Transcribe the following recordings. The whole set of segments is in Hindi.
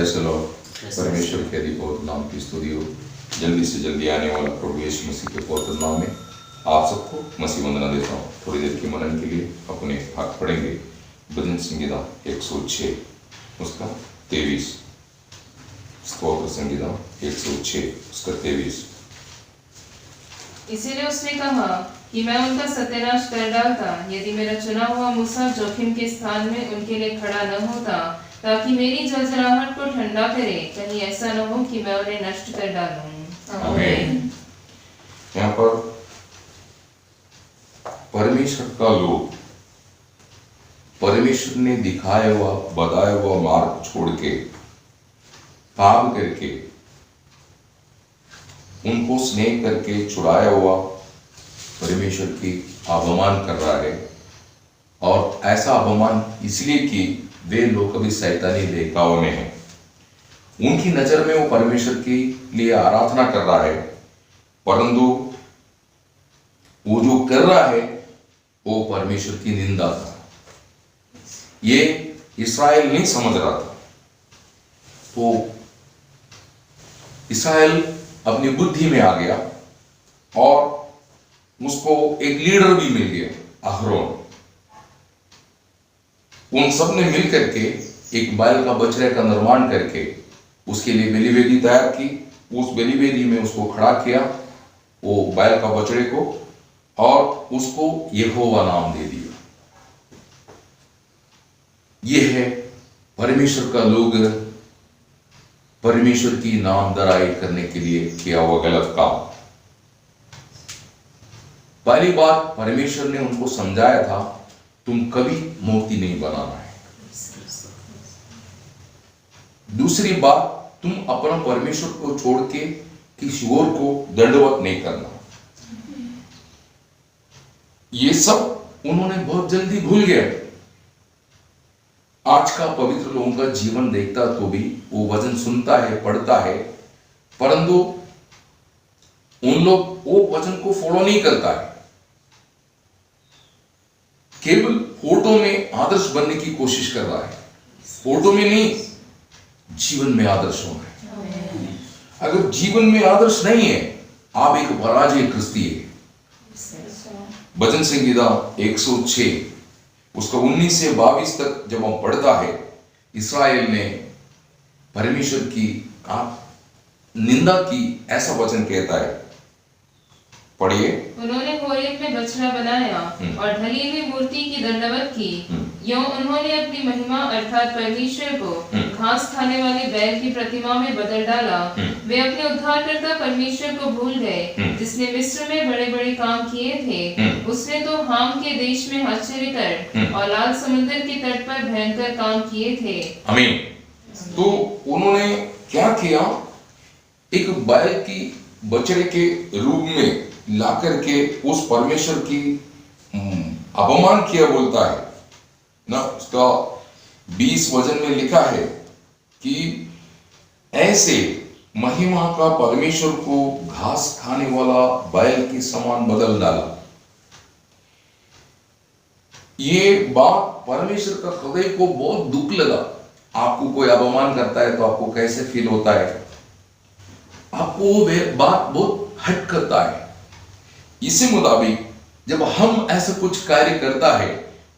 फैसला परमेश्वर के अधिक और नाम की स्तुति हो। जल्दी से जल्दी आने वाला प्रभु यीशु मसीह के पवित्र नाम में आप सबको मसीह वंदना देता हूँ। थोड़ी देर के मनन के लिए अपने हाथ पढ़ेंगे भजन संगीता 106 उसका 23, स्तोत्र संगीता 106 उसका 23। इसीलिए उसने कहा कि मैं उनका सत्यानाश कर डालता यदि मेरा चुना हुआ मूसा जोखिम के स्थान में उनके लिए खड़ा न होता, ताकि मेरी जलजलाहट को ठंडा करे। कहीं ऐसा न हो कि मैं उन्हें नष्ट कर डालूं। आमीन। यहाँ पर परमेश्वर का लोग परमेश्वर ने दिखाया हुआ बताया हुआ मार्ग छोड़ के पाप करके उनको स्नेह करके छुड़ाया हुआ परमेश्वर की अवमान कर रहा है। और ऐसा अवमान इसलिए कि वे लोग कभी शैतानी बहकावे में हैं। उनकी नजर में वो परमेश्वर के लिए आराधना कर रहा है, परंतु वो जो कर रहा है वो परमेश्वर की निंदा था। ये इस्राएल नहीं समझ रहा था। तो इस्राएल अपनी बुद्धि में आ गया और उसको एक लीडर भी मिल गया, अहरोन। उन सब ने मिल करके एक बैल का बछड़े का निर्माण करके उसके लिए बलिवेदी तैयार की। उस बलिवेदी में उसको खड़ा किया, वो बैल का बछड़े को, और उसको यहोवा नाम दे दिया। ये है परमेश्वर का लोग परमेश्वर की नाम दराई करने के लिए किया हुआ गलत काम। पहली बार परमेश्वर ने उनको समझाया था, तुम कभी मूर्ति नहीं बनाना है। दूसरी बात, तुम अपना परमेश्वर को छोड़ के किसी और को दंडवत नहीं करना। ये सब उन्होंने बहुत जल्दी भूल गए। आज का पवित्र लोगों का जीवन देखता तो भी वो वचन सुनता है, पढ़ता है, परंतु उन लोग वो वचन को फॉलो नहीं करता है। केवल फोटो में आदर्श बनने की कोशिश कर रहा है, फोटो में नहीं, जीवन में आदर्श होना है। अगर जीवन में आदर्श नहीं है, आप एक पराजय क्रिस्ती है। भजन संगीता 106 उसका 19 से 22 तक जब हम पढ़ता है, इस्राएल ने परमेश्वर की निंदा की, ऐसा वचन कहता है। पढ़िए। उन्होंने होरेब में बछड़ा बनाया और ढली हुई मूर्ति की दंडवत की। यूं उन्होंने अपनी महिमा अर्थात परमेश्वर को घास खाने वाले बैल की प्रतिमा में बदल डाला। वे अपने उद्धारकर्ता परमेश्वर को भूल गए, जिसने मिस्र में बड़े बड़े काम किए थे। उसने तो हाम के देश में आश्चर्य कर और लाल समुद्र के तट पर भयंकर काम किए थे। आमीन। तो उन्होंने क्या किया, एक बैल की बछड़े के रूप में लाकर के उस परमेश्वर की अपमान किया, बोलता है ना। उसका 20 वचन में लिखा है कि ऐसे महिमा का परमेश्वर को घास खाने वाला बैल के समान बदल डाला। ये बात परमेश्वर का हृदय को बहुत दुख लगा। आपको कोई अपमान करता है तो आपको कैसे फील होता है? आपको वो बात बहुत हट करता है। इसी मुताबिक जब हम ऐसा कुछ कार्य करता है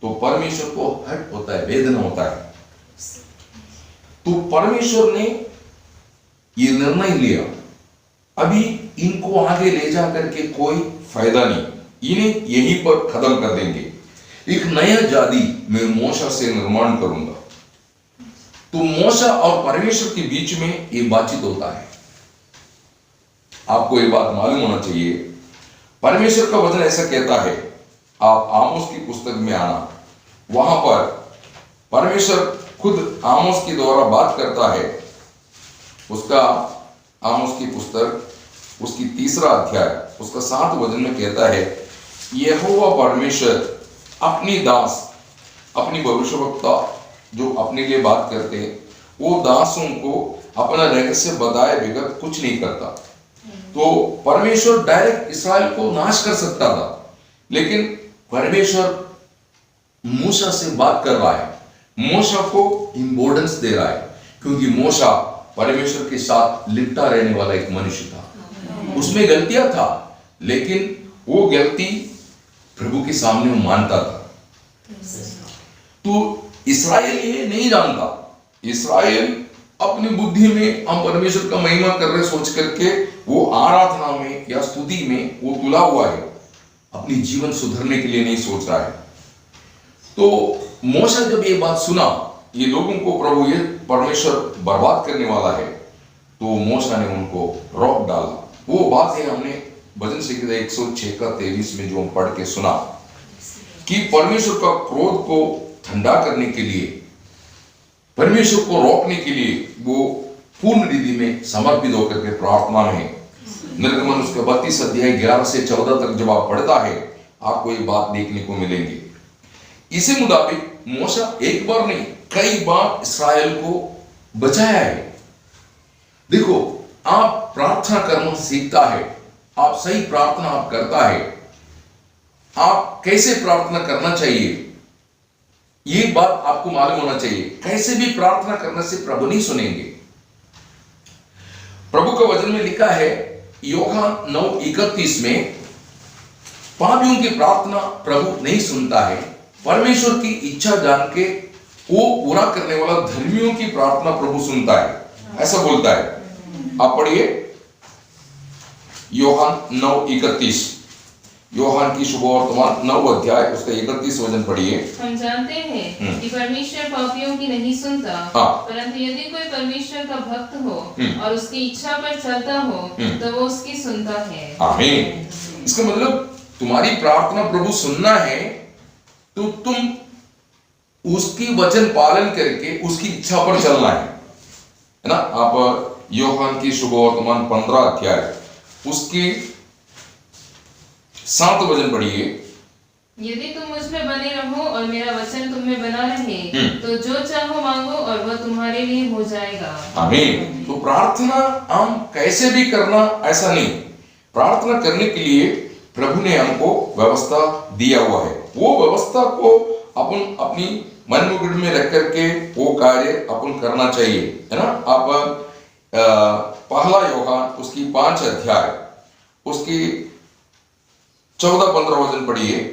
तो परमेश्वर को हट होता है, वेदना होता है। तो परमेश्वर ने ये निर्णय लिया, अभी इनको आगे ले जा करके कोई फायदा नहीं, इन्हें यहीं पर खत्म कर देंगे। एक नया जाति मैं मूसा से निर्माण करूंगा। तो मूसा और परमेश्वर के बीच में ये बातचीत होता है। आपको ये बात मालूम होना चाहिए, परमेश्वर का वचन ऐसा कहता है। आप आमोस की पुस्तक में आना, वहां पर परमेश्वर खुद आमोस के द्वारा बात करता है। उसका आमोस की पुस्तक उसकी 3रा अध्याय उसका 7 वचन में कहता है, यहोवा परमेश्वर अपनी दास, अपनी भविष्यवक्ता जो अपने लिए बात करते हैं, वो दासों को अपना रहस्य बताए बगैर कुछ नहीं करता। तो परमेश्वर डायरेक्ट इस्राएल को नाश कर सकता था, लेकिन परमेश्वर मूसा से बात कर रहा है, मूसा को इंपॉर्टेंस दे रहा है। क्योंकि मूसा परमेश्वर के साथ लिपटा रहने वाला एक मनुष्य था। उसमें गलतियां था, लेकिन वो गलती प्रभु के सामने वो मानता था। तो इस्राएल ये नहीं जानता। इस्राएल अपनी बुद्धि में हम परमेश्वर का महिमा कर रहे सोच करके वो आराधना में या स्तुति में वो तुला हुआ है, अपनी जीवन सुधरने के लिए नहीं सोच रहा है। तो मूसा जब ये बात सुना, ये लोगों को प्रभु ये परमेश्वर बर्बाद करने वाला है, तो मूसा ने उनको रोक डाला। वो बात है हमने भजन संहिता 106 का 23 में जो हम पढ़ के सुना कि परमेश्वर का क्रोध को ठंडा करने के लिए, परमेश्वर को रोकने के लिए वो पूर्ण रीति में समर्पित होकर के प्रार्थना में, निर्गमन उसका 32 अध्याय 11 से 14 तक जब आप पढ़ता है, आपको ये बात देखने को मिलेंगे। इसी मुताबिक मूसा एक बार नहीं कई बार इस्राएल को बचाया है। देखो, आप प्रार्थना करना सीखता है, आप सही प्रार्थना आप करता है, आप कैसे प्रार्थना करना चाहिए ये बात आपको मालूम होना चाहिए। कैसे भी प्रार्थना करने से प्रभु नहीं सुनेंगे। प्रभु का वचन में लिखा है यूहन्ना 9:31 में, पापियों की प्रार्थना प्रभु नहीं सुनता है, परमेश्वर की इच्छा जान के वो पूरा करने वाला धर्मियों की प्रार्थना प्रभु सुनता है, ऐसा बोलता है। आप पढ़िए यूहन्ना 9:31, यूहन्ना की शुभवर्तमान 9 अध्याय उसका 31 वचन पढ़िए। हम जानते हैं कि परमेश्वर पापियों की नहीं सुनता, परंतु यदि कोई परमेश्वर का भक्त हो और उसकी इच्छा पर चलता हो तो वो उसकी सुनता है। आमीन। इसका मतलब तुम्हारी प्रार्थना प्रभु सुनना है तो तुम उसकी वचन पालन करके उसकी इच्छा पर चलना है ना। आप यूहन्ना की शुभवर्तमान 15 अध्याय उसकी 7 वचन पढ़िए। यदि तुम मुझ में बने रहो और मेरा वचन तुम में बना रहे तो जो चाहो मांगो और वह तुम्हारे लिए हो जाएगा। आमीन। तो प्रार्थना हम कैसे भी करना ऐसा नहीं, प्रार्थना करने के लिए प्रभु ने हमको व्यवस्था दिया हुआ है। वो व्यवस्था को अपन अपनी मन मुकुट में रख करके वो कार्य अपन करना चाहिए, है ना। आप पहला यूहन्ना उसकी 5 अध्याय उसकी 14-15 वचन पढ़िए।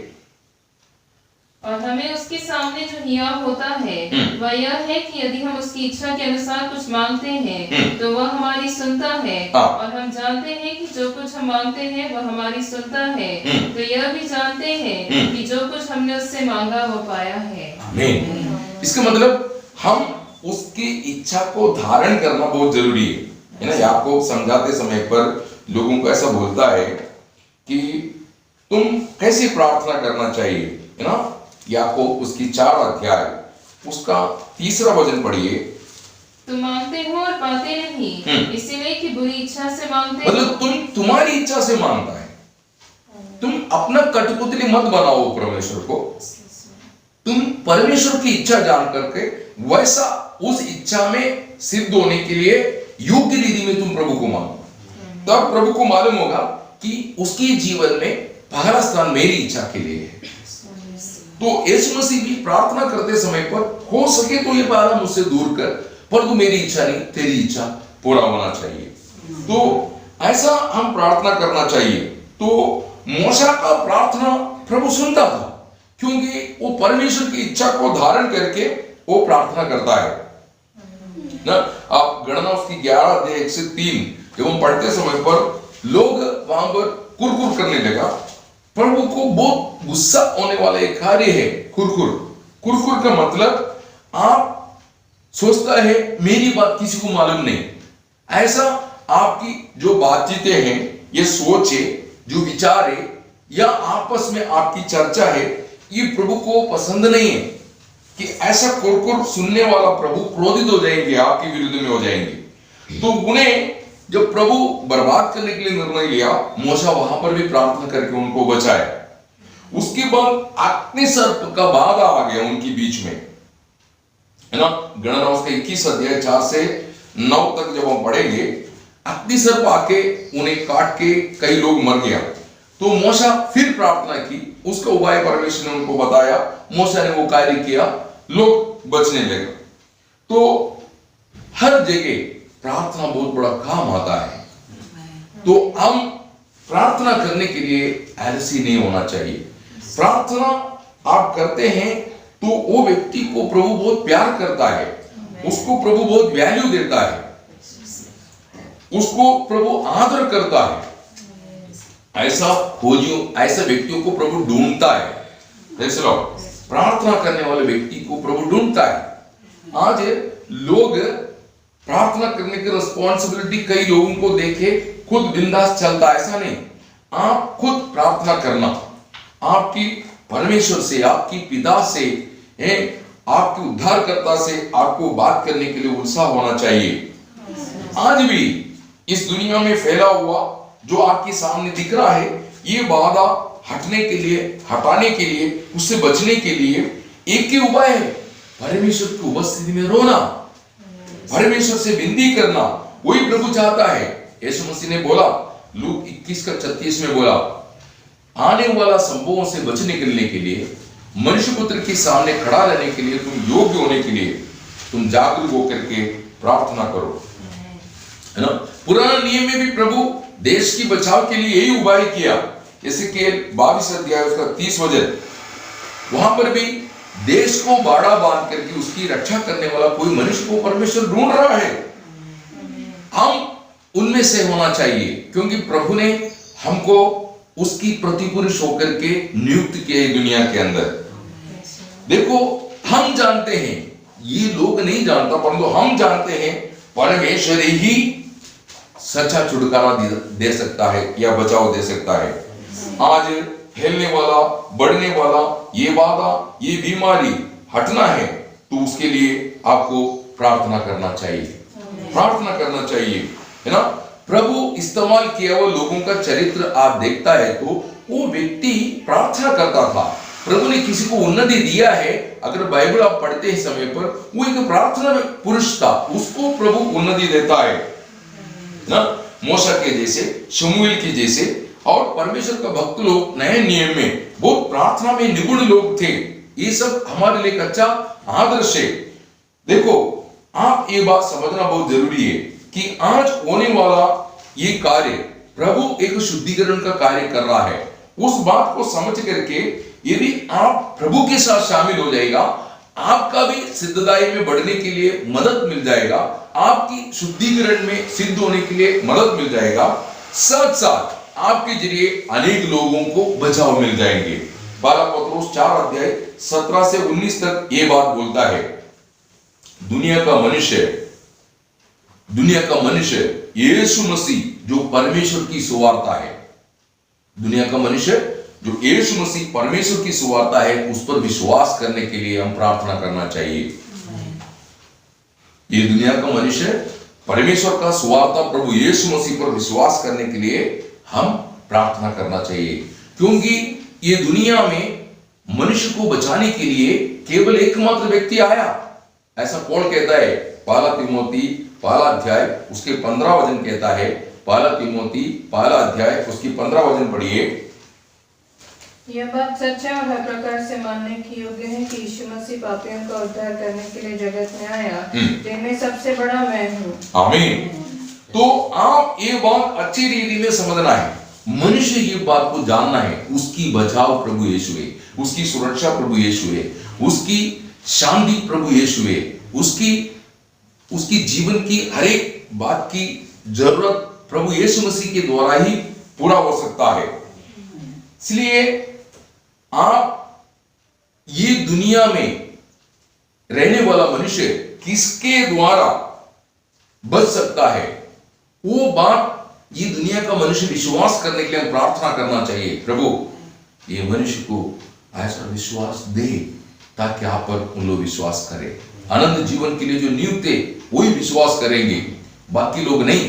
और हमें उसके सामने जो हियाव होता है वह यह है कि यदि हम उसकी इच्छा के अनुसार कुछ मांगते हैं तो वह हमारी सुनता है। और हम जानते हैं कि जो कुछ हम मांगते हैं वह हमारी सुनता है, तो यह भी जानते हैं कि जो कुछ हमने उससे मांगा वो पाया है। इसका मतलब हम उसकी इच्छा को धारण करना बहुत जरूरी है ना। याकूब समझाते समय पर लोगों को ऐसा बोलता है कि तुम कैसे प्रार्थना करना चाहिए, है ना। याकूब उसकी 4 अध्याय उसका 3 वचन पढ़िए। तुम मांगते हो और पाते नहीं, इसीलिए कि बुरी इच्छा से मांगते हो। मतलब तुम्हारी इच्छा से मांगता है। तुम अपना कठपुतली मत बनाओ परमेश्वर को, तुम परमेश्वर की इच्छा जान करके वैसा उस इच्छा में सिद्ध होने के लिए योग्य रीति में तुम प्रभु को मांगो। तब प्रभु को मालूम होगा कि उसके जीवन में पहला स्थान मेरी इच्छा के लिए है। तो यीशु मसीह भी प्रार्थना करते समय पर हो सके तो ये पहला मुझसे दूर कर, परंतु मेरी इच्छा नहीं तेरी इच्छा पूरा होना चाहिए। तो ऐसा हम प्रार्थना करना चाहिए। तो मूसा का प्रार्थना प्रभु सुनता था क्योंकि वो परमेश्वर की इच्छा को धारण करके वो प्रार्थना करता है ना। आप गणना उसकी 11 अध्याय 1 से 3 जब हम पढ़ते समय पर लोग वहां पर कुरकुर करने लगा। प्रभु को बहुत गुस्सा होने वाला एक कार्य है कुरकुर। कुरकुर का मतलब आप सोचता है मेरी बात किसी को मालूम नहीं, ऐसा आपकी जो बातचीतें हैं, ये सोच है, जो विचार है या आपस में आपकी चर्चा है, ये प्रभु को पसंद नहीं है। कि ऐसा कुरकुर सुनने वाला प्रभु क्रोधित हो जाएंगे, आपके विरुद्ध में हो जाएंगे। तो उन्हें जब प्रभु बर्बाद करने के लिए निर्णय लिया, मूसा वहां पर भी प्रार्थना करके उनको बचाया। उसके बाद अग्नि सर्प का बाधा आ गया उनके बीच में, है ना। गणना उसका 21 अध्याय 4 से 9 तक जब हम पढ़ेंगे, अग्नि सर्प आके उन्हें काट के कई लोग मर गया। तो मूसा फिर प्रार्थना की, उसका उपाय परमेश्वर ने उनको बताया, मूसा ने वो कार्य किया, लोग बचने लगे। तो हर जगह प्रार्थना बहुत बड़ा काम आता है। तो हम प्रार्थना करने के लिए आलसी नहीं होना चाहिए। प्रार्थना आप करते हैं तो वो व्यक्ति को प्रभु बहुत प्यार करता है, उसको प्रभु बहुत वैल्यू देता है, उसको प्रभु आदर करता है। ऐसा खोजियों, ऐसे व्यक्तियों को प्रभु ढूंढता है। जैसे लोग प्रार्थना करने वाले व्यक्ति को प्रभु ढूंढता है। आज लोग प्रार्थना करने की रिस्पॉन्सिबिलिटी कई लोगों को देखे खुद बिंदास चलता, ऐसा नहीं। आप खुद प्रार्थना करना, आपकी परमेश्वर से, आपकी पिता से, आपके उद्धारकर्ता से आपको बात करने के लिए उत्साह होना चाहिए। आज भी इस दुनिया में फैला हुआ जो आपके सामने दिख रहा है, ये बाधा हटने के लिए, हटाने के लिए, उससे बचने के लिए एक ही उपाय है, परमेश्वर की उपस्थिति में रोना, परमेश्वर से विनती करना। वही प्रभु चाहता है। यीशु मसीह ने बोला, लूक 21:36 में बोला, आने वाला संभवों से बचने के लिए, मनुष्य पुत्र के सामने खड़ा रहने के लिए, तुम योग्य होने के लिए तुम जागरूक होकर के प्रार्थना करो, है ना। पुराने नियम में भी प्रभु देश की बचाव के लिए यही उपाय किया। जैसे कि 22 अध्याय उसका 30 वचन, वहां पर भी देश को बाड़ा बांध करके उसकी रक्षा करने वाला कोई मनुष्य को परमेश्वर ढूंढ रहा है। हम उनमें से होना चाहिए, क्योंकि प्रभु ने हमको उसकी प्रतिपुरुष होकर के नियुक्त किया है दुनिया के अंदर। देखो, हम जानते हैं, ये लोग नहीं जानता, परंतु हम जानते हैं परमेश्वर ही सच्चा छुटकारा दे सकता है या बचाव दे सकता है। आज फैलने वाला, बढ़ने वाला ये बाधा, ये बीमारी हटना है तो उसके लिए आपको प्रार्थना करना चाहिए, प्रार्थना करना चाहिए, है ना। प्रभु इस्तेमाल किया हुआ लोगों का चरित्र आप देखता है तो वो व्यक्ति प्रार्थना करता था। प्रभु ने किसी को उन्नति दिया है, अगर बाइबल आप पढ़ते हैं समय पर, वो एक प्रार्थना पुरुष था, उसको प्रभु उन्नति देता है ना। मूसा के जैसे, शमूएल के जैसे, और परमेश्वर का भक्त लोग नए नियम में बहुत प्रार्थना में निपुण लोग थे। ये सब हमारे लिए अच्छा आदर्श है। देखो, आप ये बात समझना बहुत जरूरी है कि आज होने वाला ये कार्य, प्रभु एक शुद्धिकरण का कार्य कर रहा है। उस बात को समझ करके यदि आप प्रभु के साथ शामिल हो जाएगा, आपका भी सिद्धताई में बढ़ने के लिए मदद मिल जाएगा, आपकी शुद्धिकरण में सिद्ध होने के लिए मदद मिल जाएगा, साथ साथ आपके जरिए अनेक लोगों को बचाव मिल जाएंगे। 12 पत्रोस 4 अध्याय 17 से 19 तक ये बात बोलता है, दुनिया का मनुष्य यीशु मसीह जो परमेश्वर की सुवार्ता है, दुनिया का मनुष्य जो यीशु मसीह परमेश्वर की सुवार्ता है, उस पर विश्वास करने के लिए हम प्रार्थना करना चाहिए। ये दुनिया का मनुष्य परमेश्वर का सुवार्ता प्रभु यीशु मसीह पर विश्वास करने के लिए हम प्रार्थना करना चाहिए, क्योंकि ये दुनिया में मनुष्य को बचाने के लिए केवल एकमात्र व्यक्ति आया, ऐसा पौल कहता है। पहला तिमोथी पहला अध्याय उसके 15 वचन कहता है, पहला तिमोथी पहला अध्याय उसकी 15 वचन पढ़िए। यह बात सच है और हर प्रकार से मानने की योग्य है कि यीशु मसीह पापियों का उद्धार करने के लिए जगत में आया, जिनमें सबसे बड़ा मैं हूँ। आमीन। तो आप ये बात अच्छी रीति में समझना है, मनुष्य ये बात को जानना है, उसकी बचाव प्रभु यीशु है, उसकी सुरक्षा प्रभु यीशु है, उसकी शांति प्रभु यीशु है, उसकी जीवन की हर एक बात की जरूरत प्रभु यीशु मसीह के द्वारा ही पूरा हो सकता है। इसलिए आप ये दुनिया में रहने वाला मनुष्य किसके द्वारा बच सकता है, वो बात ये दुनिया का मनुष्य विश्वास करने के लिए हम प्रार्थना करना चाहिए। प्रभु ये मनुष्य को ऐसा विश्वास दे ताकि आप पर उन लोग विश्वास करें, अनंत जीवन के लिए जो नियुक्त है वही विश्वास करेंगे, बाकी लोग नहीं।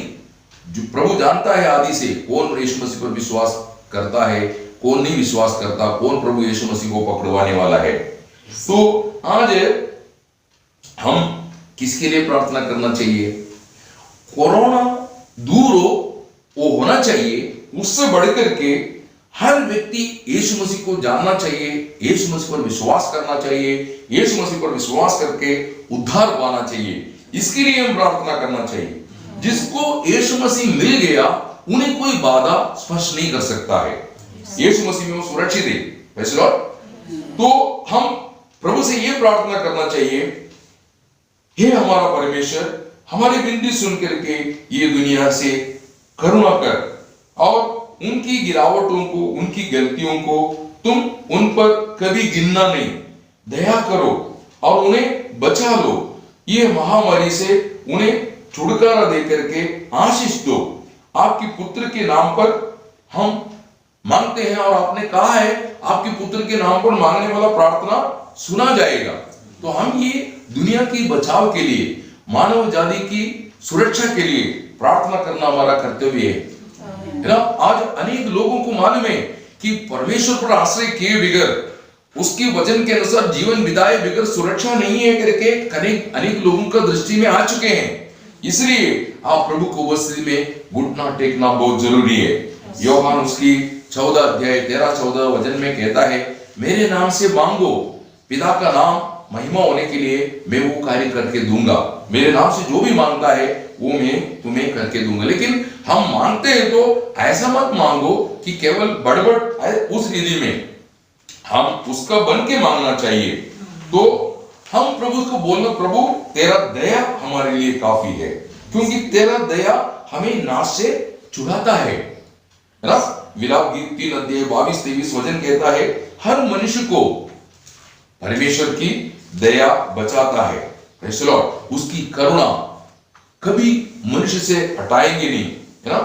जो प्रभु जानता है आदि से कौन यीशु मसीह पर विश्वास करता है, कौन नहीं विश्वास करता, कौन प्रभु यीशु मसीह को पकड़वाने वाला है। तो आज हम किसके लिए प्रार्थना करना चाहिए? कोरोना दूर हो वो होना चाहिए, उससे बढ़कर के हर व्यक्ति यीशु मसीह को जानना चाहिए, यीशु मसीह पर विश्वास करना चाहिए, यीशु मसीह पर विश्वास करके उद्धार पाना चाहिए। इसके लिए हम प्रार्थना करना चाहिए। जिसको यीशु मसीह मिल गया उन्हें कोई बाधा स्पर्श नहीं कर सकता है। यीशु मसीह में वो सुरक्षित है। Praise the Lord. तो हम प्रभु से ये प्रार्थना करना चाहिए, हे हमारा परमेश्वर, हमारी विनती सुन करके ये दुनिया से करुणा कर और उनकी गिरावटों को, उनकी गलतियों को तुम उन पर कभी गिनना नहीं, दया करो और उन्हें बचा लो। ये महामारी से उन्हें छुटकारा दे करके आशीष दो। आपके पुत्र के नाम पर हम मांगते हैं और आपने कहा है आपके पुत्र के नाम पर मांगने वाला प्रार्थना सुना जाएगा। तो हम ये दुनिया की बचाव के लिए, मानव जाति की सुरक्षा के लिए प्रार्थना करना हमारा कर्तव्य है ना। आज अनेक लोगों को मालूम है कि परमेश्वर पर आश्रय किए बगैर, उसके वचन के अनुसार जीवन बिताए बगैर सुरक्षा नहीं है करके अनेक लोगों का दृष्टि में आ चुके हैं। इसलिए आप प्रभु को उपस्थिति में घुटना टेकना बहुत जरूरी है। यूहन्ना उसकी 14 अध्याय 13-14 वचन में कहता है, मेरे नाम से मांगो, पिता का नाम महिमा होने के लिए मैं वो कार्य करके दूंगा। मेरे नाम से जो भी मांगता है वो मैं तुम्हें करके दूंगा। लेकिन हम मांगते हैं तो ऐसा मत मांगो कि केवल बड़बड़ उस रीति में, हम उसका बन के मांगना चाहिए। तो हम प्रभु को बोलना, प्रभु तेरा दया हमारे लिए काफी है, क्योंकि तेरा दया हमें नाश से छुड़ाता है ना। विलाप गीत 3 अध्याय 22-23 वचन कहता है, हर मनुष्य को परमेश्वर की दया बचाता है। Praise the Lord. उसकी करुणा कभी मनुष्य से हटाएंगे नहीं, है ना।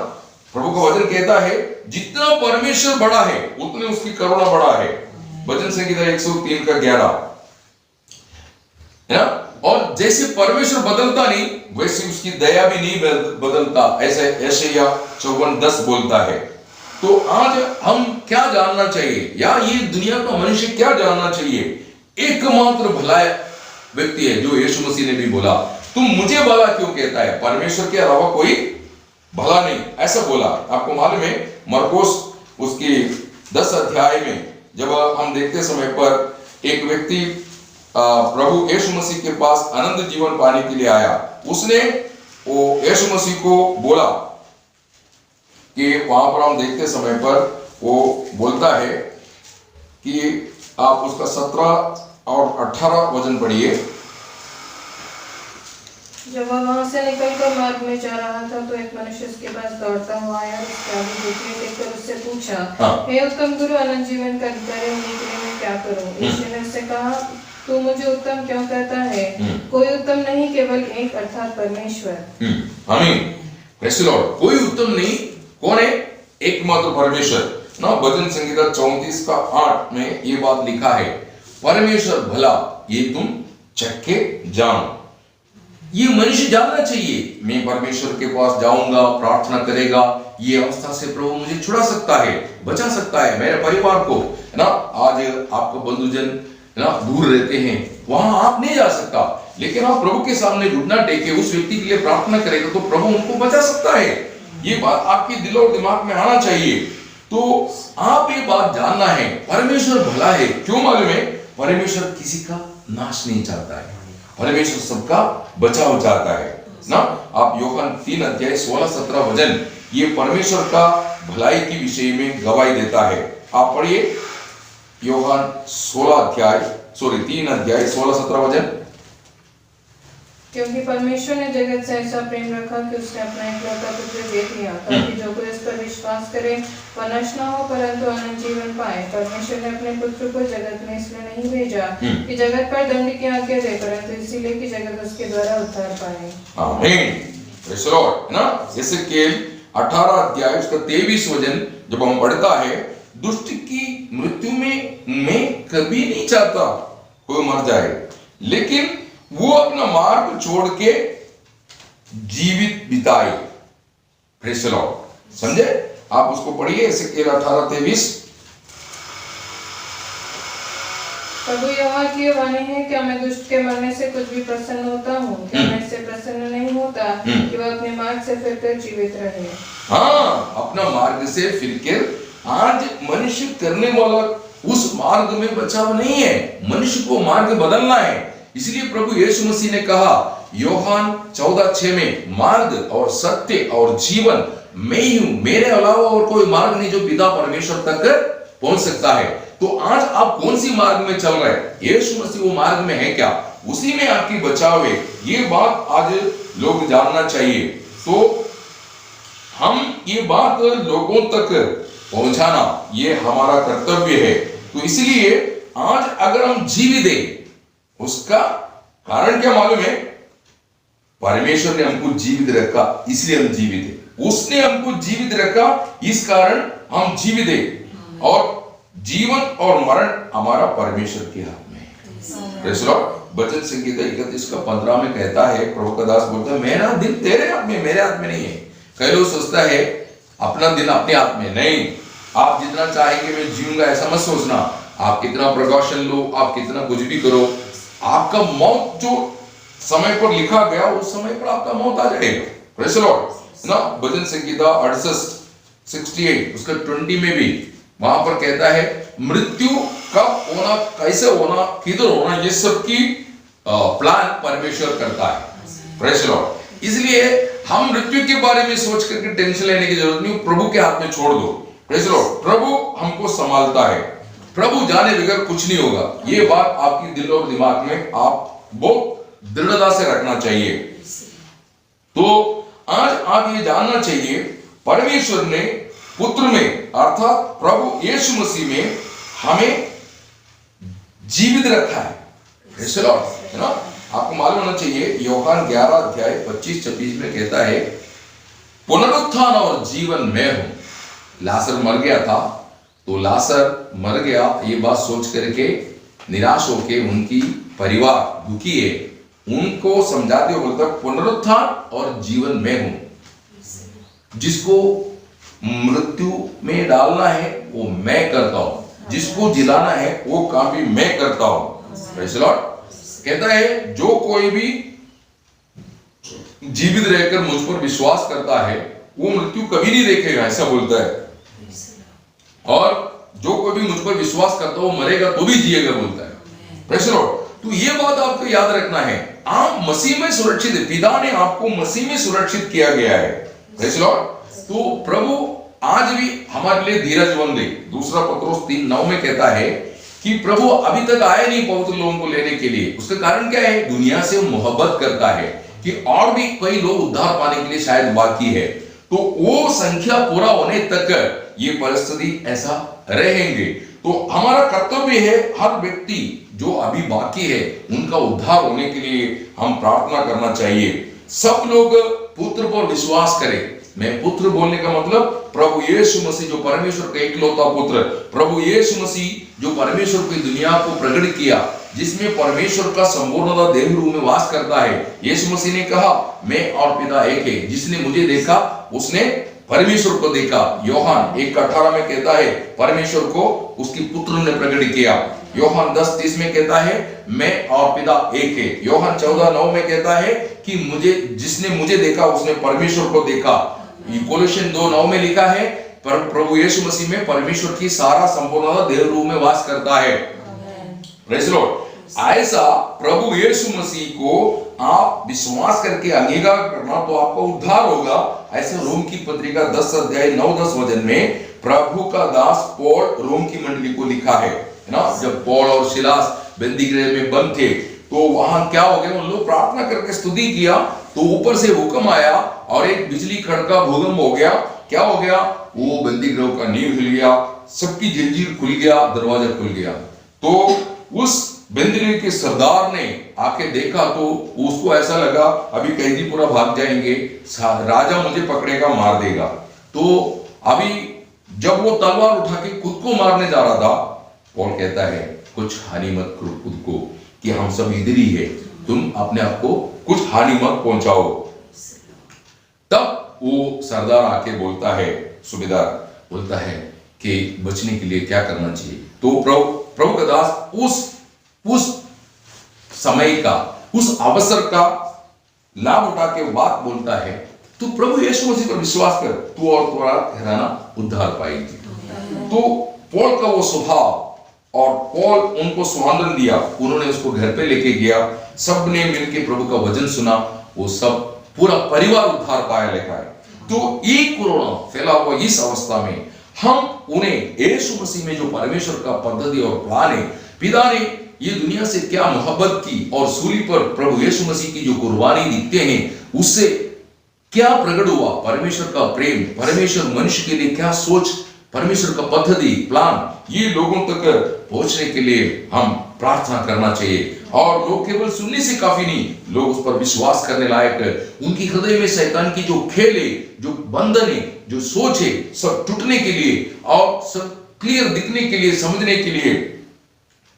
प्रभु का वचन कहता है, जितना परमेश्वर बड़ा है उतने उसकी करुणा बड़ा है। भजन संहिता 103:11, है ना। और जैसे परमेश्वर बदलता नहीं, वैसे उसकी दया भी नहीं बदलता, ऐसे यशायाह 54:10 बोलता है। तो आज हम क्या जानना चाहिए, या ये दुनिया का मनुष्य क्या जानना चाहिए? एकमात्र भला व्यक्ति है जो यीशु मसीह ने भी बोला, तुम मुझे भला क्यों कहता है, परमेश्वर के अलावा कोई भला नहीं, ऐसा बोला। आपको मालूम है मरकुस उसकी 10 अध्याय में जब हम देखते समय पर एक व्यक्ति प्रभु यीशु मसीह के पास अनंत जीवन पाने के लिए आया, उसने वो यीशु मसीह को बोला कि वहां पर हम देखते समय पर वो बोलता है कि आप उसका 17 और 18 वचन पढ़िए। जब वह वहां से निकलकर मार्ग में जा रहा था तो एक मनुष्य उसके पास दौड़ता हुआ आया और उसके आगे झुके देखकर उससे पूछा, हे उत्तम गुरु, अनंत जीवन का अधिकारी होने के लिए मैं क्या करूं? यीशु ने उससे कहा, तू मुझे उत्तम क्यों कहता है? कोई उत्तम नहीं, केवल एक, अर्थात परमेश्वर। आमीन। Praise the Lord. कोई उत्तम नहीं, कौन है? एकमात्र परमेश्वर ना। भजन संहिता 34:8 में ये बात लिखा है, परमेश्वर भला ये तुम चख के जानो। ये मनुष्य जानना चाहिए, मैं परमेश्वर के पास जाऊंगा, प्रार्थना करेगा, ये अवस्था से प्रभु मुझे छुड़ा सकता है, बचा सकता है, मेरे परिवार को, है ना। आज आपका बंधुजन है ना दूर रहते हैं, वहां आप नहीं जा सकता, लेकिन आप प्रभु के सामने घुटना टेके उस व्यक्ति के लिए प्रार्थना करेगा तो प्रभु उनको बचा सकता है। ये बात आपके दिल और दिमाग में आना चाहिए। तो आप ये बात जानना है, परमेश्वर भला है। क्यों मालूम है? परमेश्वर किसी का नाश नहीं चाहता है, परमेश्वर सबका बचाव चाहता है ना। आप यूहन्ना 3 अध्याय 16-17 वचन ये परमेश्वर का भलाई के विषय में गवाही देता है। आप पढ़िए यूहन्ना 3 अध्याय 16-17 वचन। क्योंकि परमेश्वर ने जगत से ऐसा प्रेम रखा कि उसने अपना इकलौता पुत्र दे दिया, ताकि जो कोई इस पर विश्वास करे वह नष्ट न हो परंतु अनंत जीवन पाए। परमेश्वर ने अपने पुत्र को जगत में इसलिए नहीं भेजा कि जगत पर दंड की आज्ञा दे, परंतु इसीलिए कि जगत उसके द्वारा उद्धार पाए। आमीन। Praise the Lord. है ना। यहेजकेल 18 अध्याय उसका 23 वचन जब हम पढ़ता है, दुष्ट की मृत्यु में मैं कभी नहीं चाहता कोई मर जाए, लेकिन वो अपना मार्ग छोड़ के जीवित बिताए। Praise the Lord. समझे? आप उसको पढ़िए, यहेजकेल 18:23। प्रभु यहोवा की वाणी है, क्या मैं दुष्ट के मरने से कुछ भी प्रसन्न होता हूँ? क्या मैं इससे प्रसन्न नहीं होता कि वह अपने मार्ग से फिरकर जीवित रहे? हाँ, अपना मार्ग से फिरकर। आज मनुष्य करने वाला उस मार्ग में बचाव नहीं है, मनुष्य को मार्ग बदलना है। इसलिए प्रभु यीशु मसीह ने कहा, योहान 14:6 में मार्ग और सत्य और जीवन मैं ही हूं, मेरे अलावा और कोई मार्ग नहीं जो पिता परमेश्वर तक पहुंच सकता है। तो आज आप कौन सी मार्ग में चल रहे हैं? यीशु मसीह वो मार्ग में है क्या? उसी में आपकी बचाव है। ये बात आज लोग जानना चाहिए। तो हम ये बात लोगों तक पहुंचाना ये हमारा कर्तव्य है। तो इसलिए आज अगर हम जीवित हैं, उसका कारण क्या मालूम है? परमेश्वर ने हमको जीवित रखा, इसलिए हम जीवित हैं। उसने हमको जीवित रखा, इस कारण हम जीवित हैं। और जीवन और मरण हमारा परमेश्वर के हाथ में है। Praise Lord. वचन संहिता 31:15 में कहता है, प्रभु का दास बोलता है, मेरा दिन तेरे हाथ में, मेरे हाथ में नहीं है। कई लोग सोचता है अपना दिन अपने हाथ में, नहीं। आप जितना चाहेंगे मैं जीऊंगा ऐसा मत सोचना। आप कितना प्रिकॉशन लो, आप कितना कुछ भी करो, आपका मौत जो समय पर लिखा गया उस समय पर आपका मौत आ जाएगा। प्रेज़ लॉर्ड ना। वचन संहिता 68 उसका 20 में भी वहां पर कहता है मृत्यु कब होना, कैसे होना, किधर होना, ये सब की प्लान परमेश्वर करता है। Praise Lord. इसलिए हम मृत्यु के बारे में सोच करके टेंशन लेने की जरूरत नहीं, प्रभु के हाथ में छोड़ दो। Praise Lord. प्रभु हमको संभालता है, प्रभु जाने बगैर कुछ नहीं होगा। ये बात आपकी दिल और दिमाग में आप बहुत दृढ़ता से रखना चाहिए। तो आज आप ये जानना चाहिए, परमेश्वर ने पुत्र में अर्थात प्रभु यीशु मसीह में हमें जीवित रखा है। प्रेज़ लॉर्ड, है ना। आपको मालूम होना चाहिए, योहान 11:25-26 में कहता है, पुनरुत्थान और जीवन मैं हूं। लाजर मर गया था, तो लाजर मर गया ये बात सोच करके निराश होके उनकी परिवार दुखी है, उनको समझाते हुए बोलता पुनरुत्थान और जीवन मैं हूं। जिसको मृत्यु में डालना है वो मैं करता हूं, जिसको जिलाना है वो काम भी मैं करता हूं। Praise Lord. कहता है जो कोई भी जीवित रहकर मुझ पर विश्वास करता है वो मृत्यु कभी नहीं देखेगा, ऐसा बोलता है। और जो कोई भी मुझ पर विश्वास करता है वो मरेगा तो भी जिएगा, बोलता है। Praise Lord. तो ये बात आपको याद रखना है, आप मसीह में सुरक्षित है, पिता ने आपको मसीह में सुरक्षित किया गया है। Praise Lord. तो प्रभु आज भी हमारे लिए धीरजवंत है। दूसरा पत्रोस 3:9 में कहता है कि प्रभु अभी तक आए नहीं पवित्र लोगों को लेने के लिए। उसका कारण क्या है? दुनिया से मोहब्बत करता है कि और भी कई लोग उद्धार पाने के लिए शायद बाकी है। तो वो संख्या पूरा होने तक ये परिस्थिति ऐसा रहेंगे। तो हमारा कर्तव्य है हर व्यक्ति जो अभी बाकी है उनका उद्धार होने के लिए हम प्रार्थना करना चाहिए। सब लोग पुत्र पर विश्वास करें। मैं पुत्र बोलने का मतलब प्रभु यीशु मसीह जो परमेश्वर का इकलौता पुत्र, प्रभु यीशु मसीह जो परमेश्वर की दुनिया को प्रकट किया, जिसमें परमेश्वर का संपूर्णता देह रूप में वास करता है। यीशु मसीह ने कहा मैं और पिता एक है, जिसने मुझे देखा उसने परमेश्वर को देखा। योहान 1:18 में कहता है परमेश्वर को उसकी पुत्र ने प्रकट किया। योहान 10:30 में कहता है मैं और पिता एक है। योहान 14:9 में कहता है कि जिसने मुझे देखा उसने परमेश्वर को देखा। कोलोसियन 2:9 में लिखा है पर प्रभु यीशु मसीह में परमेश्वर की सारा संपूर्णता देह रूप में वास करता है। Praise Lord. ऐसा प्रभु यीशु मसीह को आप विश्वास करके अंगीकार करना तो आपका उद्धार होगा। ऐसे रोम की पत्रिका 10:9-10 वचन में प्रभु का दास पौल रोम की मंडली को लिखा है ना। जब पौल और सिलास बंदीगृह में बंद थे तो वहां क्या हो गया, उन लोग प्रार्थना करके स्तुति किया तो ऊपर से हुक्म आया और एक बिजली खड़का भूकंप हो गया। क्या हो गया? वो बंदीगृह का नींव हिल गया, सबकी जंजीर खुल गया, दरवाजा खुल गया। तो उस बंदीगृह के सरदार ने आके देखा तो उसको ऐसा लगा अभी कैदी पूरा भाग जाएंगे, राजा मुझे पकड़ेगा, मार देगा। तो अभी जब वो तलवार उठा के खुद को मारने जा रहा था, पौल कहता है कुछ हानि मत करो खुद को, कि हम सब इधर ही है, तुम अपने आप को कुछ हानि मत पहुंचाओ। तब वो सरदार आके बोलता है, सूबेदार बोलता है कि बचने के लिए क्या करना चाहिए। तो प्रभु का दास उस समय का, उस अवसर का लाभ उठा के बात बोलता है, तू प्रभु यीशु मसीह पर विश्वास कर, तू और तुम्हारा घराना उद्धार पाएगी। तो पौल का वो स्वभाव, और पौल उनको स्वांतन दिया, उन्होंने उसको घर पे लेके गया, सब ने मिलकर प्रभु का वचन सुना, वो सब पूरा परिवार उद्धार पाया लिखा है। तो ये कोरोना फैला हुआ इस अवस्था में हम उन्हें यीशु मसीह में जो परमेश्वर का पद्धति और प्लान है, पिता ने ये दुनिया से क्या मोहब्बत की और सूली पर प्रभु यीशु मसीह की जो कुर्बानी दिखते हैं उससे क्या प्रकट हुआ, परमेश्वर का प्रेम, परमेश्वर मनुष्य के लिए क्या सोच, परमेश्वर का पद्धति प्लान, ये लोगों तक पहुंचने के लिए हम प्रार्थना करना चाहिए। और लोग केवल सुनने से काफी नहीं, लोग उस पर विश्वास करने लायक, उनकी हृदय में शैतान की जो खेले, जो बंधन है, जो सोच है, सब टूटने के लिए और सब क्लियर दिखने के लिए, समझने के लिए,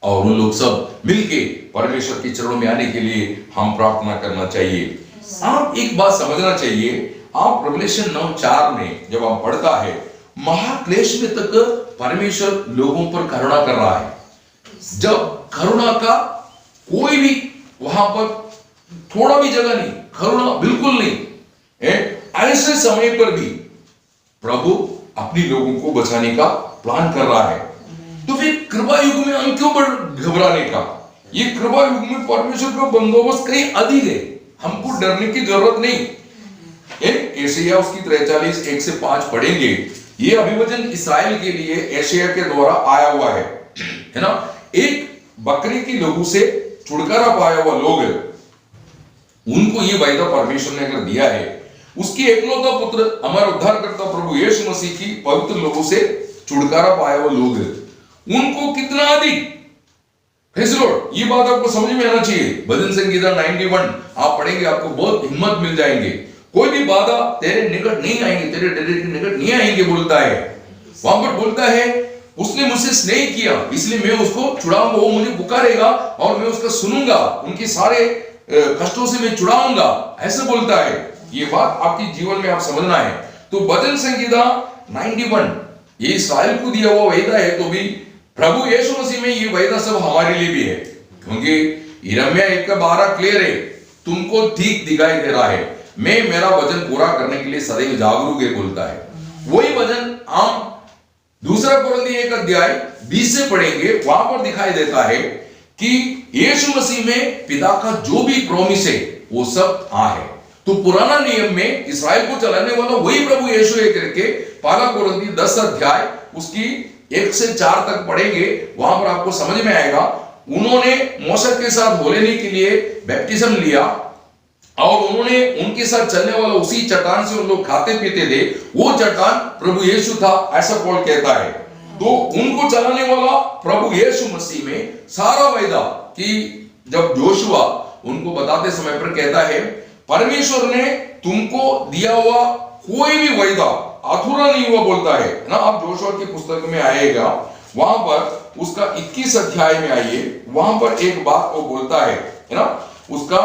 और उन लोग सब मिलके परमेश्वर के चरणों में आने के लिए हम प्रार्थना करना चाहिए। आप एक बात समझना चाहिए, आप रेवलेशन 9:4 में जब हम पढ़ता है, महाक्लेश में तक परमेश्वर लोगों पर करुणा कर रहा है। जब करुणा का कोई भी वहां पर थोड़ा भी जगह नहीं, करुणा बिल्कुल नहीं, ऐसे समय पर भी प्रभु अपनी लोगों को बचाने का प्लान कर रहा है। तो फिर कृपा युग में हम क्यों घबराने का? ये कृपा युग में परमेश्वर का बंदोबस्त कहीं अधिक है, हमको डरने की जरूरत नहीं। एशिया उसकी 43 1 से 5 पढ़ेंगे, ये अभिवचन इस्राएल के लिए एशिया के द्वारा आया हुआ है ना। एक बकरी की लहू से छुटकारा पाया हुआ लोग, उनको ये वायदा परमेश्वर ने अगर दिया है, उसकी एकलौता पुत्र हमारा उद्धारकर्ता प्रभु यीशु मसीह की पवित्र लोगों से छुटकारा पाया हुआ लोग, उनको कितना अधिक। ये बात आपको समझ में आना चाहिए। भजन संगीता 91 आप पढ़ेंगे, आपको बहुत हिम्मत मिल जाएंगे। कोई भी बाधा तेरे निकट नहीं आएंगे, तेरे डरे के निकट नहीं आएंगे बोलता है। वहां पर बोलता है उसने मुझसे स्नेह किया इसलिए मैं उसको छुड़ाऊंगा, वो मुझे पुकारेगा और मैं उसका सुनूंगा, उनके सारे कष्टों से मैं छुड़ाऊंगा, ऐसे बोलता है। ये बात आपके जीवन में आप समझना है। तो भजन संगीता 91 ये इस्राएल को दिया हुआ वायदा है, तो भी प्रभु यीशु मसीह में ये वायदा सब हमारे लिए भी है, क्योंकि यिर्मयाह 1:12 क्लियर है, तुमको ठीक दिखाई दे रहा है, मैं मेरा वचन पूरा करने के लिए सदैव जागरूक है बोलता है। वही वचन हम 2 कोरिन्थियों 1:20 से पढ़ेंगे, वहां पर दिखाई देता है कि यीशु मसीह में पिता का जो भी प्रॉमिस है वो सब है। तो पुराना नियम में इस्राएल को चलाने वाला वही प्रभु यीशु है करके 2 कोरिन्थियों 10 उसकी 1 से 4 तक पढ़ेंगे, वहां पर आपको समझ में आएगा। उन्होंने मूसा के साथ होलेने के लिए बैप्टिज्म लिया और उन्होंने उनके साथ चलने वाला उसी चट्टान से उन लोग खाते पीते थे, वो चट्टान प्रभु यीशु था, ऐसा पौल कहता है। तो उनको चलाने वाला प्रभु यीशु मसीह में सारा वायदा कि जब जोशुआ उनको बताते समय पर कहता है परमेश्वर ने तुमको दिया हुआ कोई भी वायदा अधूरा नहीं हुआ बोलता है ना। आप जोशुआ की पुस्तक में आएगा, वहां पर उसका 21 अध्याय में आइए, वहां पर एक बात वो बोलता है ना, उसका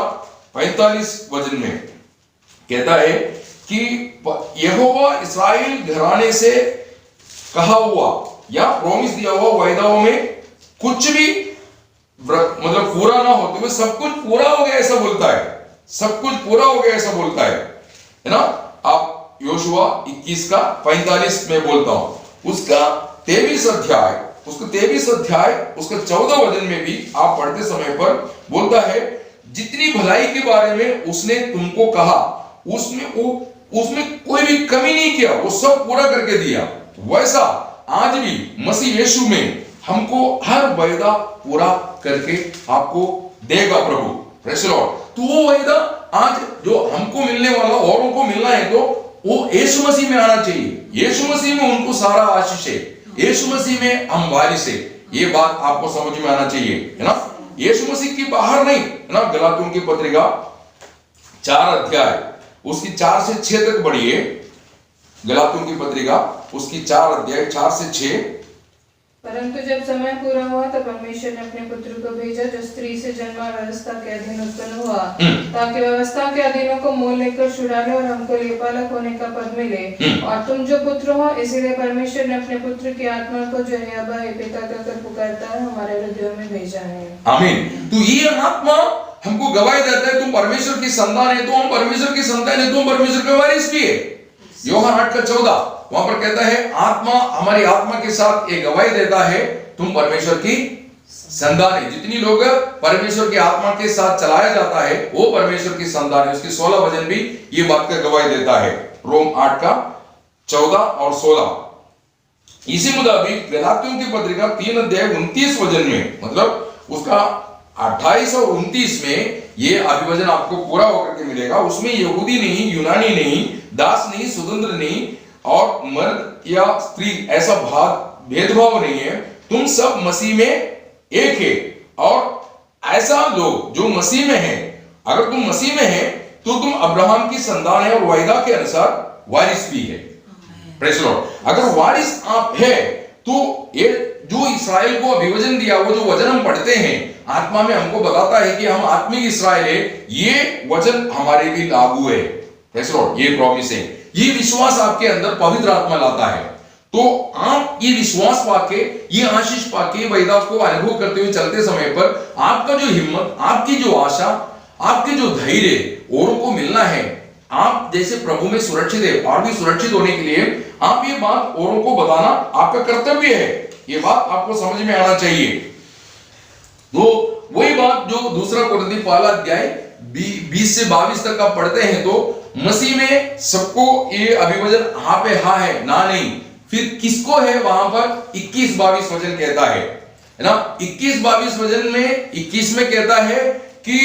45 वचन में कहता है कि यहोवा इस्राएल घराने से कहा हुआ या प्रॉमिस दिया हुआ वायदाओं में कुछ भी मतलब पूरा ना होते हुए सब कुछ पूरा हो गया ऐसा बोलता है, सब कुछ पूरा हो गया ऐसा बोलता है ना। आप योशुआ 21:45 में बोलता हूं, उसका 23 अध्याय उसका 14 वचन में भी आप पढ़ते समय पर बोलता है जितनी भलाई के बारे में उसने तुमको कहा उसमें कोई भी कमी नहीं किया, वो सब पूरा करके दिया। वैसा आज भी मसीह यीशु में हमको हर वायदा पूरा करके आपको देगा प्रभु। Praise the Lord. तो वो वायदा आज जो हमको मिलने वाला औरों को मिलना है तो वो यीशु मसीह में आना चाहिए। यीशु मसीह में उनको सारा आशीष है, यीशु मसीह में हम वारिस है। ये बात आपको समझ में आना चाहिए, है ना। यीशु मसीह की बाहर नहीं, है ना। गलातियों की पत्रिका 4 अध्याय उसकी 4 से 6 तक पढ़िए। गलातियों की पत्रिका उसकी 4 अध्याय 4 से 6। परंतु जब समय पूरा हुआ तब परमेश्वर ने अपने पुत्र को भेजा जो स्त्री से जन्मा व्यवस्था के अधीन उत्पन्न हुआ, ताकि व्यवस्था के अधीनों को मोल लेकर छुड़ाने और हमको लेपालक होने का पद मिले। और तुम जो पुत्र हो, इसीलिए परमेश्वर ने अपने पुत्र की आत्मा को जो है अब्बा हे पिता कहकर पुकारता है हमारे हृदयों में भेजा है। आमीन। तो ये आत्मा हमको गवाही देता है तुम परमेश्वर की संतान है, तो हम परमेश्वर की संतान है, तुम परमेश्वर के वारिस भी है। यूहन्ना 8:14 वहां पर कहता है आत्मा हमारी आत्मा के साथ एक गवाही देता है तुम परमेश्वर की संतान है। जितनी लोग परमेश्वर की आत्मा के साथ चलाया जाता है वो परमेश्वर की संतान है। उसकी 16 वचन भी ये बात का गवाही देता है। रोम 8 का 14 और 16। इसी मुताबिक गलातियों की पत्रिका 3 अध्याय 29 वचन में, मतलब उसका 28 और 29 में ये अभिवचन आपको पूरा होकर के मिलेगा। उसमें यहूदी नहीं, यूनानी नहीं, दास नहीं, स्वतंत्र नहीं और मर्द या स्त्री ऐसा भेदभाव नहीं है। तुम सब मसीह में एक है। और ऐसा लोग जो मसीह में है, अगर तुम मसीह में है तो तुम अब्राहम की संतान है और वायदा के अनुसार वारिस भी है। Praise the Lord. अगर वारिस आप है तो ये जो इस्राएल को अभिवचन दिया, वो जो वचन हम पढ़ते हैं आत्मा में, हमको बताता है कि हम आत्मिक इस्राएल है। ये वचन हमारे भी लागू है। Praise the Lord. ये प्रॉमिस है। ये विश्वास आपके अंदर पवित्र आत्मा लाता है। तो आप ये विश्वास पाके, ये आशीष पाके, वेदा को अनुभव करते हुए चलते समय पर आपका जो हिम्मत, आपकी जो आशा, आपके जो धैर्य औरों को मिलना है, आप जैसे प्रभु में सुरक्षित है और भी सुरक्षित होने के लिए आप ये बात औरों को बताना आपका कर्तव्य है। ये बात आपको समझ में आना चाहिए। तो वही बात जो दूसरा कोरिन्थी पहला अध्याय 20 से 22 तक आप पढ़ते हैं, तो मसीह में सबको ये अभिवचन हाँ पे हाँ है, ना नहीं। फिर किसको है वहां पर 21-22 वचन कहता है ना। 21-22 वचन में 21 में कहता है कि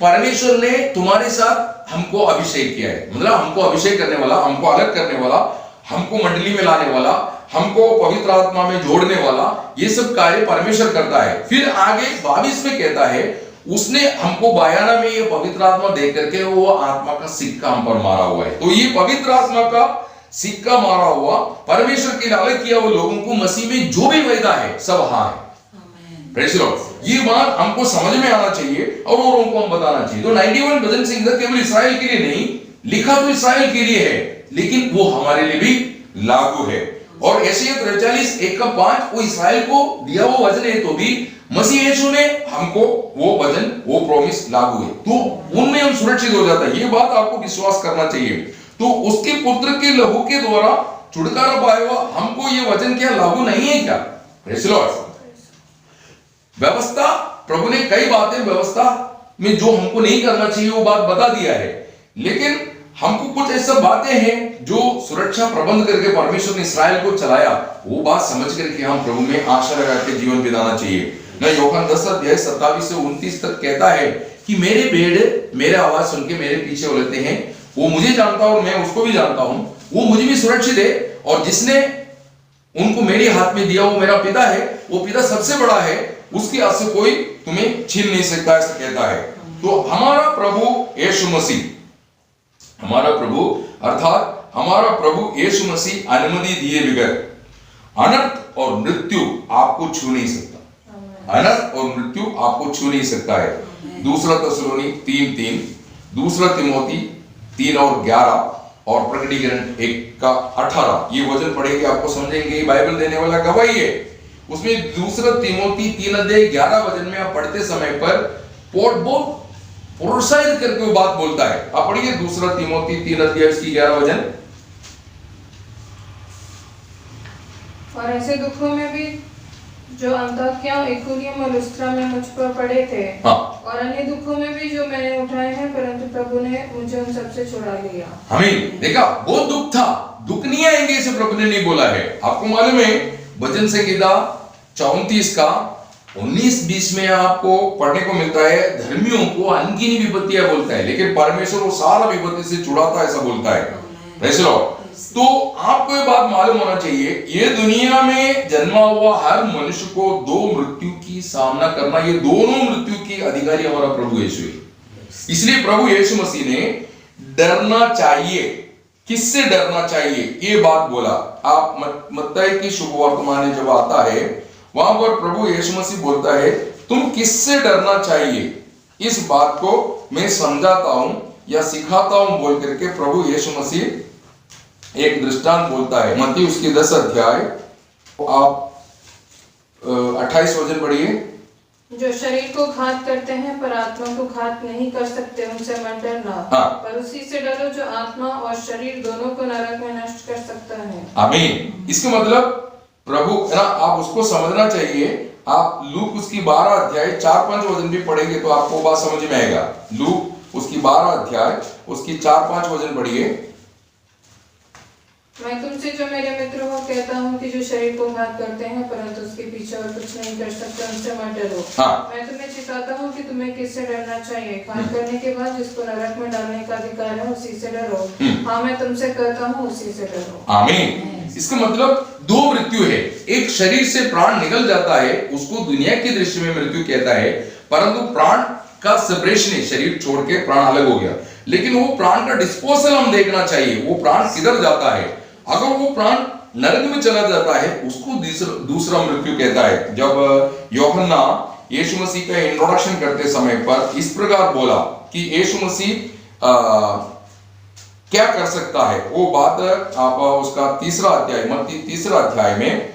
परमेश्वर ने तुम्हारे साथ हमको अभिषेक किया है। मतलब हमको अभिषेक करने वाला, हमको अलग करने वाला, हमको मंडली में लाने वाला, हमको पवित्र आत्मा में जोड़ने वाला, ये सब कार्य परमेश्वर करता है। फिर आगे 22 में कहता है उसने हमको बयाना में ये पवित्र आत्मा दे करके वो आत्मा का सिक्का हम पर मारा हुआ है। तो ये पवित्र आत्मा का सिक्का मारा हुआ परमेश्वर के लालच किया वो लोगों को मसीह में जो भी वायदा है सब हाँ है। Praise the Lord. ये बात हमको समझ में आना चाहिए और औरों को हम बताना चाहिए। तो 91 भजन सिंह केवल इस्राएल के लिए नहीं लिखा, तो इस्राएल के लिए है, लेकिन वो हमारे लिए भी लागू है। और यशायाह 43:1-5 वो इस्राएल को दिया वो वचन है, तो भी मसीह यीशु में हमको वो वचन, वो प्रॉमिस लागू है, तो उनमें हम सुरक्षित हो जाता है। ये बात आपको विश्वास करना चाहिए। तो उसके पुत्र के लहू के द्वारा छुटकारा पाया हुआ हमको ये वचन क्या लागू नहीं है क्या? Praise the Lord. व्यवस्था, प्रभु ने कई बातें व्यवस्था में जो हमको नहीं करना चाहिए वो बात बता दिया है, लेकिन हमको कुछ ऐसा बातें हैं जो सुरक्षा प्रबंध करके परमेश्वर ने इस्राएल को चलाया, वो बात समझ करके हम प्रभु में आशा लगा के जीवन बिताना चाहिए ना। यूहन्ना 10 अध्याय 27 से 29 तक कहता है कि मेरे भेड़ मेरे आवाज सुन के मेरे पीछे उलटते हैं, वो मुझे जानता है और मैं उसको भी जानता हूं, वो मुझे भी सुरक्षित है, और जिसने उनको मेरे हाथ में दिया वो मेरा पिता है, वो पिता सबसे बड़ा है, उसके हाथ से कोई तुम्हें छीन नहीं सकता, ऐसा कहता है। तो हमारा प्रभु यीशु मसीह, हमारा प्रभु अर्थात हमारा प्रभु यीशु मसीह अनुमति दिए बगैर अनर्थ और मृत्यु आपको छू नहीं सकता। अनर्थ और मृत्यु आपको छू नहीं सकता है। दूसरा तसलोनी 3:3, दूसरा तिमोथी 3 और 11 और प्रकटीकरण 1:18 ये वचन पढ़ेंगे आपको समझेंगे। बाइबल देने वाला गवाही है। उसमें दूसरा तिमोथी 3 अध्याय 11 वचन में आप पढ़ते समय पर बहुत प्रोत्साहित करके वो बात बोलता है। आप पढ़िए दूसरा तिमोथी 3 अध्याय इसकी 11 वचन। और ऐसे दुखों में भी जो अंताक्या, इकुनियम और लुस्त्रा में मुझ पर पड़े थे, हाँ। और अन्य दुखों में भी जो मैंने उठाए हैं, परंतु प्रभु ने मुझे उन सबसे छुड़ा लिया। आमीन। देखा, बहुत दुख था, दुख नहीं आएंगे इसे प्रभु ने नहीं बोला है। आपको मालूम है भजन संहिता 34 का 19-20 में आपको पढ़ने को मिलता है, धर्मियों को अनगिनी विपत्तियां बोलता है, लेकिन परमेश्वर वो सारा विपत्ति से छुड़ाता है, ऐसा बोलता है। Praise the Lord. तो आपको ये बात मालूम होना चाहिए, ये दुनिया में जन्मा हुआ हर मनुष्य को 2 मृत्यु की सामना करना, ये दोनों मृत्यु की अधिकारी हमारा प्रभु यीशु है। इसलिए प्रभु यीशु मसीह ने डरना चाहिए। किससे डरना चाहिए ये बात बोला। आप मत्ती की शुभ वर्तमान जब आता है वहां पर प्रभु यीशु मसीह बोलता है तुम किससे डरना चाहिए, इस बात को मैं समझाता हूं या सिखाता हूं बोल करके प्रभु यीशु मसीह एक दृष्टांत बोलता है। मत्ती उसकी 10 अध्याय आप 28 वचन पढ़िए। जो शरीर को घात करते हैं पर आत्मा को घात नहीं कर सकते, उनसे मत डरना। हाँ। पर उसी से डरो जो आत्मा और शरीर दोनों को नरक में नष्ट कर सकता है। आमीन। इसका मतलब प्रभु है ना, आप उसको समझना चाहिए। आप लूक उसकी 12 अध्याय 4-5 वचन भी पढ़ेंगे तो आपको बात समझ में आएगा। लूक उसकी 12 अध्याय उसकी 4-5 वचन पढ़िए। मैं तुमसे जो मेरे मित्रों को कहता हूँ कि जो शरीर को घात करते हैं परंतु उसके पीछे और कुछ नहीं कर सकते उनसे मत डरो। हाँ। मैं तुम्हें चिताता हूँ कि तुम्हें किससे डरना चाहिए। घात करने के बाद जिसको नरक में डालने का अधिकार है उसी से डरो। हाँ मैं तुमसे कहता हूँ उसी से डरो। आमीन। इसका मतलब दो मृत्यु है। एक शरीर से प्राण निकल जाता है, उसको दुनिया की दृष्टि में मृत्यु कहता है, परंतु प्राण का सेपरेशन है, शरीर छोड़ के प्राण अलग हो गया। लेकिन वो प्राण का डिस्पोजल हम देखना चाहिए, वो प्राण किधर जाता है। अगर वो प्राण नरक में चला जाता है उसको दूसरा मृत्यु कहता है। जब यूहन्ना यीशु मसीह का इंट्रोडक्शन करते समय पर इस प्रकार बोला कि यीशु मसीह क्या कर सकता है, वो बात आप उसका 3 अध्याय मत्ती 3 अध्याय में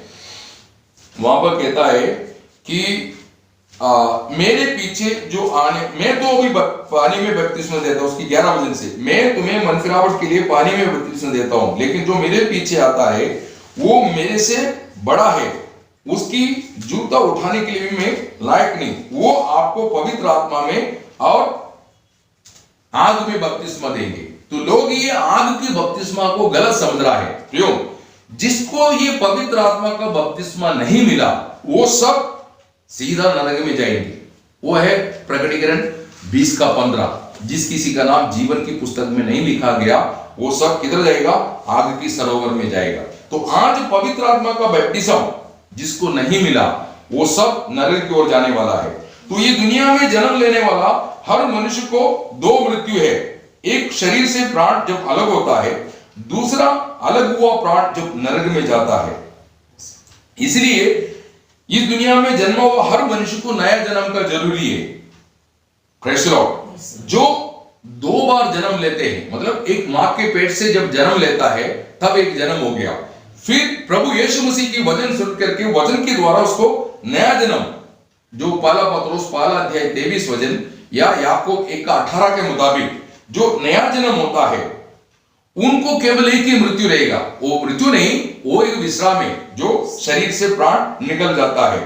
वहां पर कहता है कि मेरे पीछे जो आने, मैं तो अभी पानी में बपतिस्मा देता हूं, उसकी 11 वचन से, मैं तुम्हें मन फिरावट के लिए पानी में बपतिस्मा देता हूं, लेकिन जो मेरे पीछे आता है वो मेरे से बड़ा है, उसकी जूता उठाने के लिए भी मैं लायक नहीं। वो आपको पवित्र आत्मा में और आग में बपतिस्मा देंगे। तो लोग ये आग की बपतिस्मा को गलत समझ रहा है। क्यों? जिसको ये पवित्र आत्मा का बपतिस्मा नहीं मिला वो सब सीधा नरक में जाएंगे। वो है प्रकटीकरण 20:15। जिस किसी का नाम जीवन की पुस्तक में नहीं लिखा गया वो सब किधर जाएगा? आग की सरोवर में जाएगा। तो आज पवित्र आत्मा का बैप्टिज्म जिसको नहीं मिला वो सब नरक की ओर जाने वाला है। तो ये दुनिया में जन्म लेने वाला हर मनुष्य को दो मृत्यु है। एक शरीर से प्राण जब अलग होता है, दूसरा अलग हुआ प्राण जब नरक में जाता है। इसलिए इस दुनिया में जन्मा हुआ हर मनुष्य को नया जन्म का जरूरी है। Praise the Lord. जो 2 बार जन्म लेते हैं, मतलब एक मां के पेट से जब जन्म लेता है तब एक जन्म हो गया, फिर प्रभु यीशु मसीह की वचन सुन करके वचन के द्वारा उसको नया जन्म, जो पहला पत्रोस 1 अध्याय 23 वचन या याकूब 1:18 के मुताबिक जो नया जन्म होता है उनको केवल एक ही मृत्यु रहेगा। वो मृत्यु नहीं, वो एक विश्राम है जो शरीर से प्राण निकल जाता है।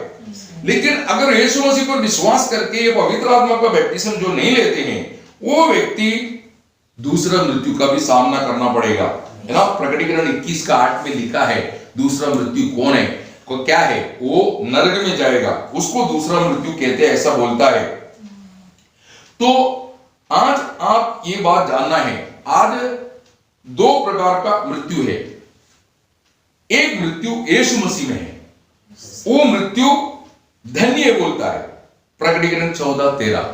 लेकिन अगर यीशु मसीह पर विश्वास करके ये पवित्र आत्मा का बैप्टिज्म जो नहीं लेते हैं वो व्यक्ति दूसरा मृत्यु का भी सामना करना पड़ेगा, है ना। प्रकटीकरण 21:8 में लिखा है दूसरा मृत्यु कौन है, को क्या है? वो नरक में जाएगा, उसको दूसरा मृत्यु कहते हैं, ऐसा बोलता है। तो आज आप ये बात जानना है, आज 2 प्रकार का मृत्यु है। एक मृत्यु यीशु मसीह में है, वो मृत्यु धन्य बोलता है प्रकटीकरण 14:13।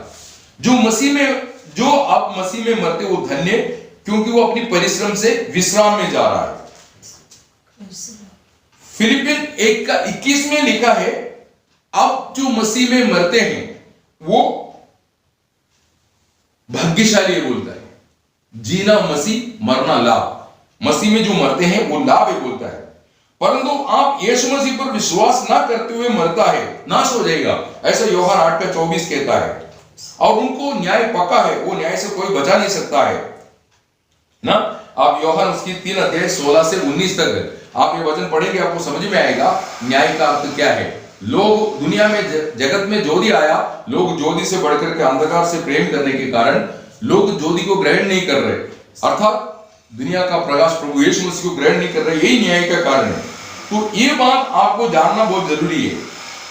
जो मसीह में, जो आप मसीह में मरते वो धन्य, क्योंकि वो अपनी परिश्रम से विश्राम में जा रहा है। फिलिपियन 1:21 में लिखा है अब जो मसीह में मरते हैं वो भाग्यशाली बोलता है। जीना मसीह, मरना लाभ। मसीह में जो मरते हैं वो लाभ है बोलता है। परंतु आप यीशु मसीह पर विश्वास ना करते हुए मरता है, नाश हो जाएगा, ऐसा यूहन्ना 8:24 कहता है। और उनको न्याय पक्का है, वो न्याय से कोई बचा नहीं सकता है ना। आप यूहन्ना उसकी 3 अध्याय 16 से 19 तक आप ये वचन पढ़ेंगे, आपको समझ में आएगा न्याय का अर्थ क्या है। लोग दुनिया में, जगत में ज्योति आया, लोग ज्योति से बढ़कर के अंधकार से प्रेम करने के कारण लोग ज्योति को ग्रहण नहीं कर रहे, अर्थात दुनिया का प्रकाश प्रभु यीशु मसीह को ग्रहण नहीं कर रहे। यही न्याय का कारण है। तो ये बात आपको जानना बहुत जरूरी है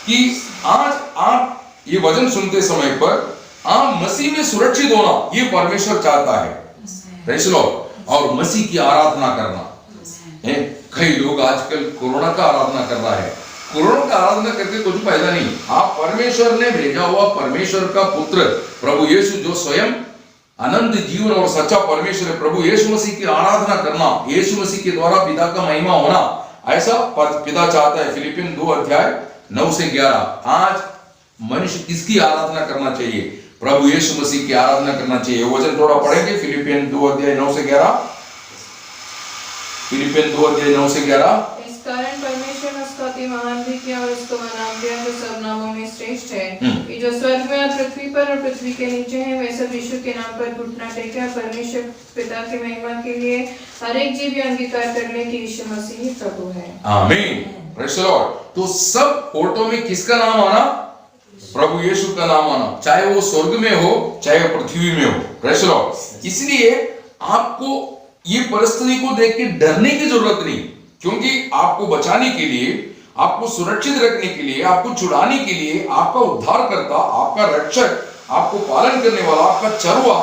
कि आज आप ये वचन सुनते समय पर आप मसीह में सुरक्षित होना, ये परमेश्वर चाहता है। Praise the Lord. और मसीह की आराधना करना। कई लोग आजकल कोरोना का आराधना कर रहा है। कोरोना का आराधना करके कुछ फायदा नहीं। आप परमेश्वर ने भेजा हुआ परमेश्वर का पुत्र प्रभु यीशु, जो स्वयं अनंत जीवन और सच्चा परमेश्वर है, प्रभु यीशु मसीह की आराधना करना, यीशु मसीह के द्वारा पिता का महिमा होना, ऐसा पिता चाहता है। फिलिपियन 2 अध्याय 9 से 11। आज मनुष्य किसकी आराधना करना चाहिए? प्रभु यीशु मसीह की आराधना करना चाहिए। वचन थोड़ा पढ़ेंगे, फिलिपियन 2 अध्याय 9 से 11। फिलिपियन 2 अध्याय 9 से 11। इस कारण परमेश्वर ने उसको अति महान भी किया और उसको वह नाम दिया जो सब नामों में श्रेष्ठ है, कि जो स्वर्ग में और पृथ्वी पर और पृथ्वी के नीचे है वे सब यीशु के नाम पर घुटना टेके और परमेश्वर पिता की महिमा के लिए हर एक जीव अंगीकार कर ले कि यीशु मसीह ही प्रभु है। आमीन। Praise the Lord. तो सब फोटो में किसका नाम आना? प्रभु यीशु का नाम आना, चाहे वो स्वर्ग में हो चाहे वो पृथ्वी में हो। Praise the Lord. इसलिए आपको ये परिस्थिति को देख के डरने की जरूरत नहीं, क्योंकि आपको बचाने के लिए, आपको सुरक्षित रखने के लिए, आपको छुड़ाने के लिए आपका उद्धारकर्ता, आपका रक्षक, आपको पालन करने वाला, आपका चरवा,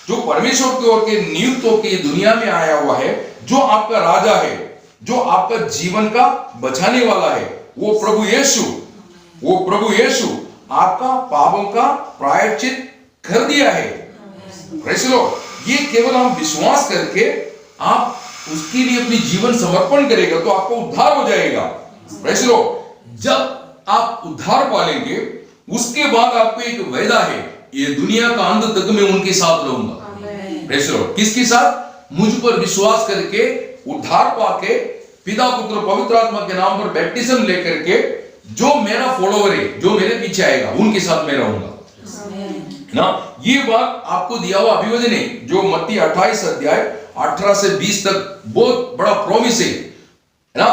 जो परमेश्वर की ओर के नियुक्त होकर दुनिया में आया हुआ है, जो आपका राजा है, जो आपका जीवन का बचाने वाला है, वो प्रभु यीशु, वो प्रभु यीशु आपका पापों का प्रायश्चित कर दिया है। Praise the Lord. ये केवल हम विश्वास करके आप उसके लिए अपनी जीवन समर्पण करेगा तो आपको उद्धार हो जाएगा। Praise the Lord. जब आप उद्धार पालेंगे उसके बाद आपको एक वायदा है, ये दुनिया का अंत तक मैं उनके साथ रहूंगा। Praise the Lord. किसके साथ? मुझ पर विश्वास करके उद्धार पाके पिता पुत्र पवित्र आत्मा के नाम पर बैप्टिज्म लेकर के जो मेरा फॉलोवर है, जो मेरे पीछे आएगा, उनके साथ मैं रहूंगा ना। ये बात आपको दिया हुआ अभिवचन है जो मत्ती 28 अध्याय 18 से 20 तक बहुत बड़ा प्रॉमिस है ना।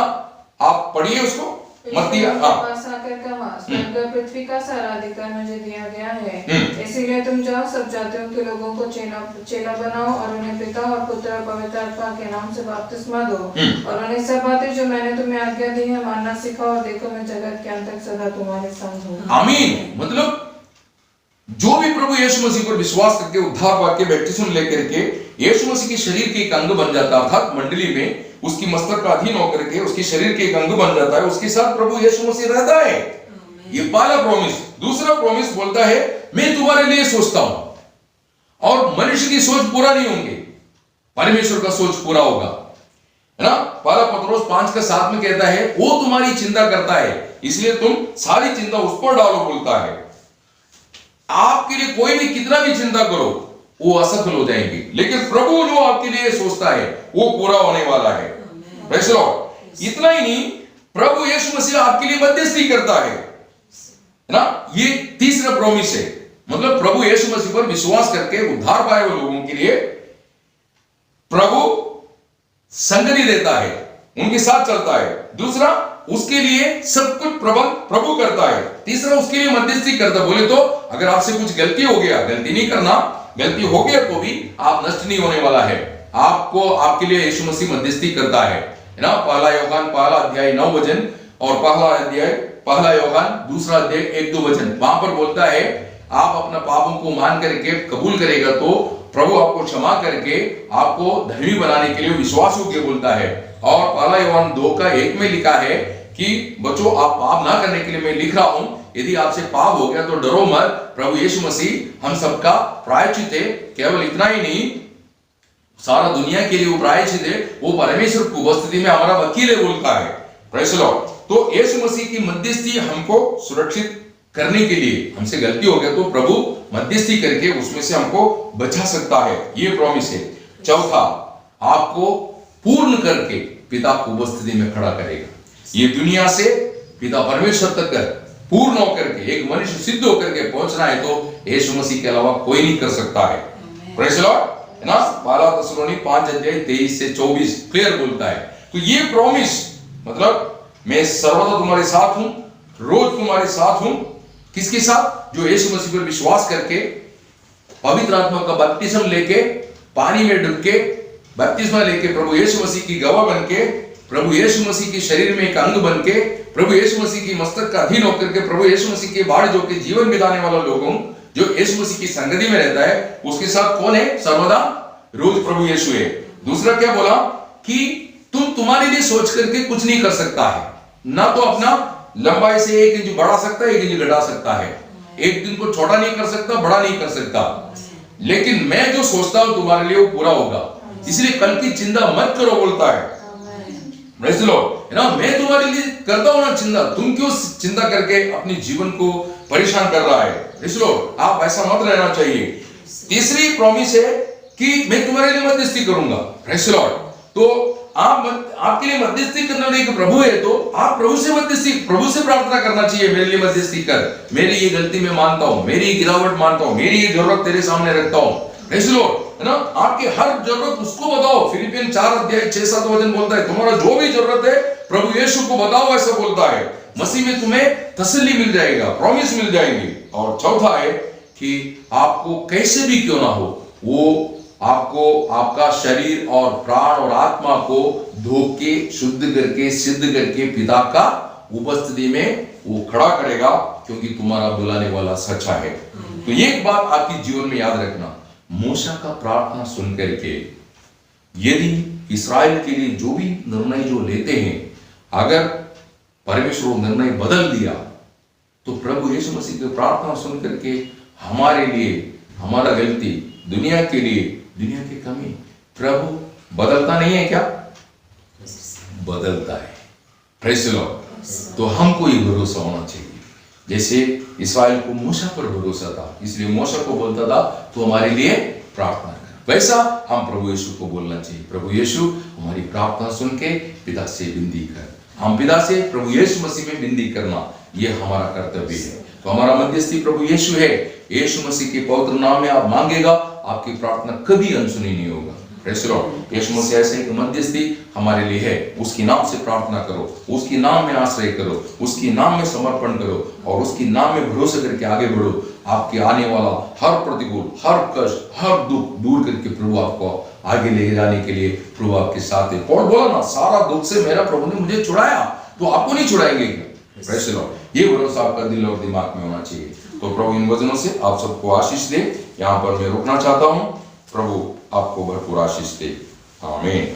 आप पढ़िए उसको। मत्ती पास आकर कहा, स्वर्ग और पृथ्वी का सारा अधिकार मुझे दिया गया है, इसीलिए तुम जाओ, सब जातियों के लोगों को चेला बनाओ और उन्हें पिता और पुत्र और पवित्र आत्मा के नाम से बपतिस्मा दो और उन्हें सब बातें जो मैंने तुम्हें आज्ञा दी है मानना सिखाओ, और देखो मैं जगत के अंत तक सदा तुम्हारे संग हूँ। आमीन। मतलब जो भी प्रभु यीशु मसीह पर विश्वास करके उद्धार पाके बैप्टिज्म लेकर के यीशु मसीह के शरीर के एक अंग बन जाता है, अर्थात मंडली में उसकी मस्तक का अधीन होकर के उसके शरीर के एक अंग बन जाता है, उसके साथ प्रभु यीशु मसीह रहता है। ये पहला प्रॉमिस। दूसरा प्रॉमिस बोलता है मैं तुम्हारे लिए सोचता हूं और मनुष्य की सोच पूरा नहीं होंगे, परमेश्वर का सोच पूरा होगा, है ना। पहला पत्रोस 5:7 में कहता है वो तुम्हारी चिंता करता है, इसलिए तुम सारी चिंता उस पर डालो, बोलता है। आपके लिए कोई भी कितना भी चिंता करो वो असफल हो जाएंगे, लेकिन प्रभु जो आपके लिए सोचता है वो पूरा होने वाला है। Praise the Lord. इतना ही नहीं, प्रभु यीशु मसीह आपके लिए मध्यस्थी करता है ना। ये तीसरा प्रॉमिस है। मतलब प्रभु यीशु मसीह पर विश्वास करके उद्धार पाए हुए लोगों के लिए प्रभु संगति देता है, उनके साथ चलता है। दूसरा, उसके लिए सब कुछ प्रभु करता है। तीसरा, उसके लिए मध्यस्थी करता। बोले तो अगर आपसे कुछ गलती हो गया, गलती नहीं करना, गलती हो गया तो भी आप नष्ट नहीं होने वाला है, आपको आपके लिए यीशु मसीह मध्यस्थी करता है ना। पहला यूहन्ना पहला अध्याय 9 वचन और पहला यूहन्ना दूसरा अध्याय 1-2 वचन, वहां पर बोलता है आप अपना पापों को मान करके कबूल करेगा तो प्रभु आपको क्षमा करके आपको धर्मी बनाने के लिए विश्वास योग्य बोलता है। और पहला यूहन्ना 2:1 में लिखा है कि बच्चों आप पाप ना करने के लिए मैं लिख रहा हूं, यदि आपसे पाप हो गया तो डरो मत, प्रभु यीशु मसीह हम सबका प्रायश्चित है। केवल इतना ही नहीं, सारा दुनिया के लिए वो प्रायश्चित है, वो परमेश्वर की उपस्थिति में हमारा वकील है, बोलता है। Praise the Lord. तो यीशु मसीह की मध्यस्थी हमको सुरक्षित करने के लिए, हमसे गलती हो गया तो प्रभु मध्यस्थी करके उसमें से हमको बचा सकता है, ये प्रॉमिस है। चौथा, आपको पूर्ण करके पिता की उपस्थिति में खड़ा करेगा। ये दुनिया से पिता परमेश्वर तक पूर्ण होकर के एक मनुष्य सिद्ध होकर के पहुंचना है तो यीशु मसीह के अलावा कोई नहीं कर सकता है। प्रेज़ द लॉर्ड, है ना। पहला थिस्सलुनीकि 5:23 से 24 क्लियर बोलता है। तो ये प्रॉमिस मतलब मैं सर्वदा तुम्हारे साथ हूं, रोज तुम्हारे साथ हूं। किसके साथ? जो यीशु मसीह पर विश्वास करके पवित्र आत्मा का बपतिस्म लेके पानी में डूब के बपतिस्मा लेके प्रभु यीशु मसीह की गवाह बन के, प्रभु यीशु मसीह के शरीर में एक अंग बन के, प्रभु यीशु मसीह की मस्तक का अधीन होकर के प्रभु यीशु मसीह के बाढ़ जो के जीवन बिताने वाला लोगों जो यीशु मसीह की संगति में रहता है, उसके साथ कौन है? सर्वदा रोज प्रभु यीशु है। दूसरा क्या बोला कि तुम तुम्हारे लिए सोच करके कुछ नहीं कर सकता है, ना तो अपना लंबाई से 1 इंच बढ़ा सकता है, 1 इंच घटा सकता है, एक दिन को छोटा नहीं कर सकता, बड़ा नहीं कर सकता, लेकिन मैं जो सोचता हूं तुम्हारे लिए वो पूरा होगा, इसलिए कल की चिंता मत करो, बोलता है। प्रेज़ द लॉर्ड, है ना। मैं तुम्हारे लिए करता हूं ना चिंता, तुम क्यों चिंता करके अपने जीवन को परेशान कर रहा है? प्रेज़ द लॉर्ड, आप ऐसा मत रहना चाहिए। तीसरी प्रॉमिस है कि मैं तुम्हारे लिए मध्यस्थी करूंगा। Praise the Lord. तो आपके लिए मध्यस्थी करने वाले एक प्रभु है, तो आप प्रभु से प्रार्थना करना चाहिए, मेरे लिए मध्यस्थी कर, मेरी ये गलती मैं मानता हूं, मेरी ये गिरावट मानता हूं, मेरी ये जरूरत तेरे सामने रखता हूं। प्रेज़ द लॉर्ड, है ना। आपकी हर जरूरत उसको बताओ। फिलिपियन 4:6-7 वचन बोलता है तुम्हारा जो भी जरूरत है प्रभु यीशु को बताओ, ऐसा बोलता है। मसीह में तुम्हें तसल्ली मिल जाएगा, प्रॉमिस मिल जाएगी। और चौथा है कि आपको कैसे भी क्यों ना हो, वो आपको आपका शरीर और प्राण और आत्मा को धो के शुद्ध करके सिद्ध करके पिता का उपस्थिति में वो खड़ा करेगा, क्योंकि तुम्हारा बुलाने वाला सच्चा है। तो ये एक बात आपके जीवन में याद रखना, मूसा का प्रार्थना सुन करके यदि इस्राएल के लिए जो भी निर्णय जो लेते हैं, अगर परमेश्वर वो निर्णय बदल दिया, तो प्रभु यीशु मसीह की प्रार्थना सुन करके हमारे लिए, हमारा गलती, दुनिया के लिए, दुनिया की कमी, प्रभु बदलता नहीं है क्या? बदलता है। Praise the Lord. तो हमको ये भरोसा होना चाहिए, जैसे इस्राएल को मूसा पर भरोसा था, इसलिए मूसा को बोलता था तो हमारे लिए प्रार्थना कर, वैसा हम प्रभु यीशु को बोलना चाहिए। प्रभु यीशु हमारी प्रार्थना सुन के पिता से विनती कर, हम पिता से प्रभु यीशु मसीह में विनती करना, ये हमारा कर्तव्य है। तो हमारा मध्यस्थी प्रभु यीशु है। यीशु मसीह के पवित्र नाम में आप मांगेगा, आपकी प्रार्थना कभी अनसुनी नहीं होगा। Praise the Lord. यीशु मसीह ऐसे एक मध्यस्थी हमारे लिए है। उसकी नाम से प्रार्थना करो, उसकी नाम में आश्रय करो, उसकी नाम में समर्पण करो और उसकी नाम में भरोसा करके आगे बढ़ो। आपके आने वाला हर प्रतिकूल, हर कष्ट, हर दुख दूर करके प्रभु आपको आगे ले जाने के लिए प्रभु आपके साथ है। पौल बोला ना, सारा दुख से मेरा प्रभु ने मुझे छुड़ाया, तो आपको नहीं छुड़ाएंगे क्या? Praise the Lord. ये भरोसा आपका दिल और दिमाग में होना चाहिए। तो प्रभु इन वचनों से आप सबको आशीष दे। यहाँ पर मैं रुकना चाहता हूँ। प्रभु आपको भरपूर आशीष दे। आमीन।